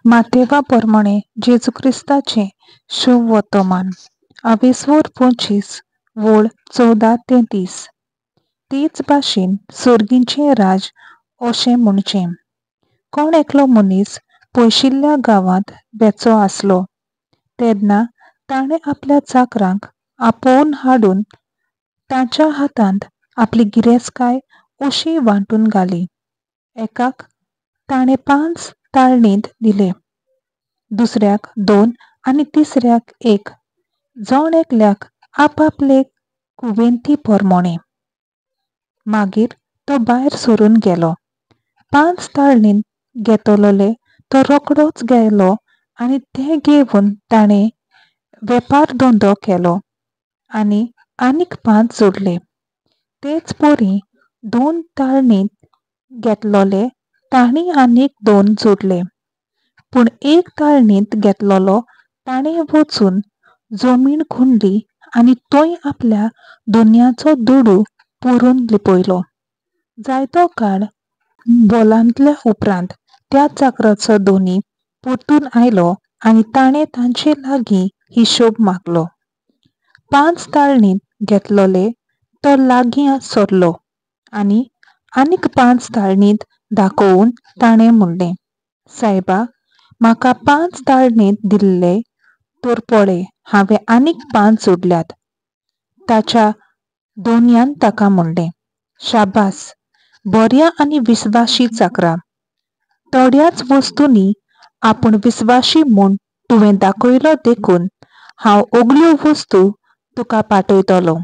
मातेवा प्रमाणे जेजू ख्रिस्ताचे शुभ वर्तमान 25 वोळ 14 ते 30. तीच भाशेन सोर्गींचे राज अशें म्हणचे. कोण एकलो मनीस पयशिल्ल्या गांवांत बेचो आसलो तेन्ना ताणें आपल्या चाकरांक आपोवन हाडून तांच्या हातांत आपली गिरेस्तकाय अशी वांटून घाली. एकाक ताणें 5 ताळणींत दिले, दुसऱ्याक 2 आनी तिसऱ्याक 1, जण एकल्याक आपआपले कुवेंती प्रमाणे. मागीर तो भायर सरून गेलो. 5 ताळणींत घेतलोले तो रोकडोच गेलो आनी ते घेवन ताणें वेपार धंदो केलो आनी आनीक 5 जोडले. तेच परी 2 ताळणींत घेतलोले तांणी आनीक 2 जोडले. पूण 1 ताळणींत घेतलोलो ताणें वचून जमीन खणली आनी थंय आपल्या दुन्याचो दुडू पुरून लिपयलो. जायतो काळ भोलांतल्या उपरांत त्या चाकराचो धोनी परतून आयलो आनी ताणें तांचे लागीं हिशोब मागलो. 5 ताळणींत घेतलोले तो लागीं सरलो आनी आनीक 5 ताळणींत दाखोवन ताणें म्हणलें, सायबा, म्हाका 5 ताळणींत दिल्ले, तर पळय हांवें आनीक 5 जोडल्यात. ताच्या धोनयान ताका म्हणलें, शाबास, बऱ्या आनी विस्वासी चाकरा. थोड्याच वस्तूंनी आपूण विस्वासी म्हूण तुवें दाखयलो देखून हांव ओगल्यो वस्तू तुका पाठयतलों.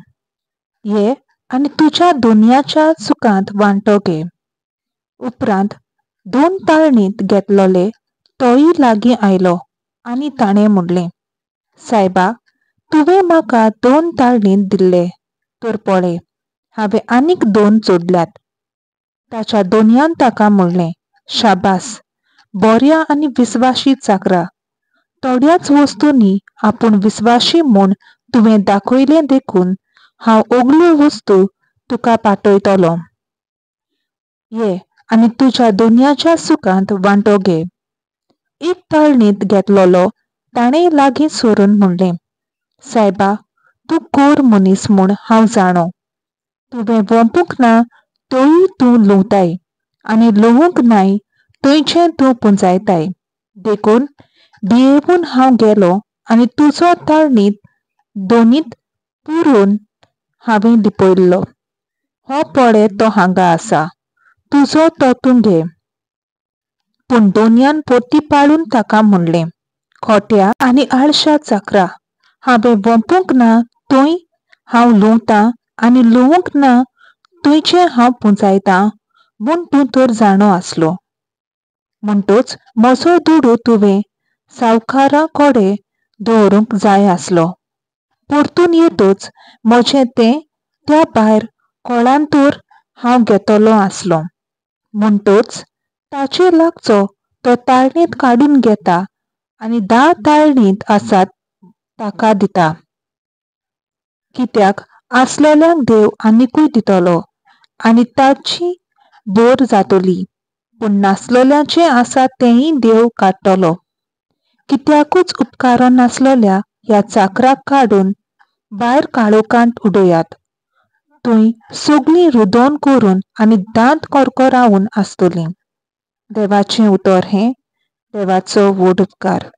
ये आनी तुज्या धोनयाच्या सुखांत वांटो घे. उपरांत 2 ताळणींत घेतलोले तोय लागीं आयलो आनी ताणें म्हणलें, सायबा, तुवें म्हाका 2 ताळणींत दिल्ले, तर पळय हांवें आनीक 2 जोडल्यात. ताच्या धोनयान ताका म्हणलें, शाबास, बऱ्या आनी विस्वासी चाकरा. थोड्याच वस्तूंनी आपूण विस्वासी म्हूण तुवें दाखयलें देखून हांव ओगल्यो वस्तू तुका पाठयतलों. ये आनी तुज्या धोनयाच्या सुखांत वांटो घे. 1 ताळणींत घेतलोलो ताणें लागीं सरून म्हणलें, सायबा, तूं खोर मनीस म्हूण हांव जाणो. तुवें वोंपूंक ना तोय तूं लुंवताय आनी लुंवूंक नाय थंयचें तूं पुंजायताय. देखून भियेवून हांव गेलो आनी तुजो ताळणींत धोनीत पुरून हांवें लिपयल्लो. हो पळय तो हांगा आसा, तुजो तो तूं घे. पूण धोनयान प्रतिपाळून ताका म्हणलें, खोट्या आनी आळशा चाकरा, हांवें वोंपूंक ना थंय हांव लुंवतां आनी लुंवूंक ना थंयचें हांव पुंजायतां म्हूण तूं तर जाणो आसलो. म्हणटूच म्हजो दुडू तुवें सावकारा कडेन दवरूंक जाय आसलो. परतून येतूच म्हजें तें त्या भायर कोळांतूर हांव घेतलो आसलो. म्हणटूच ताचे लागचो तो ताळणींत काडून घेता आनी 10 ताळणींत आसात ताका दिता. कित्याक आसलोल्याक देव आनीकूय दितलो आनी ताची भर जातली, पूण नासलोल्याचें आसा तेंय देव काडटलो. कित्याकूच उपकारो नासलोल्या ह्या चाकराक काडून भायर काळोखांत उडयात. थंय सगळीं रुदोन करून आनी दांत करकोरावन आसतलीं. देवाचें उतर हें, देवाचो व्हड उपकार.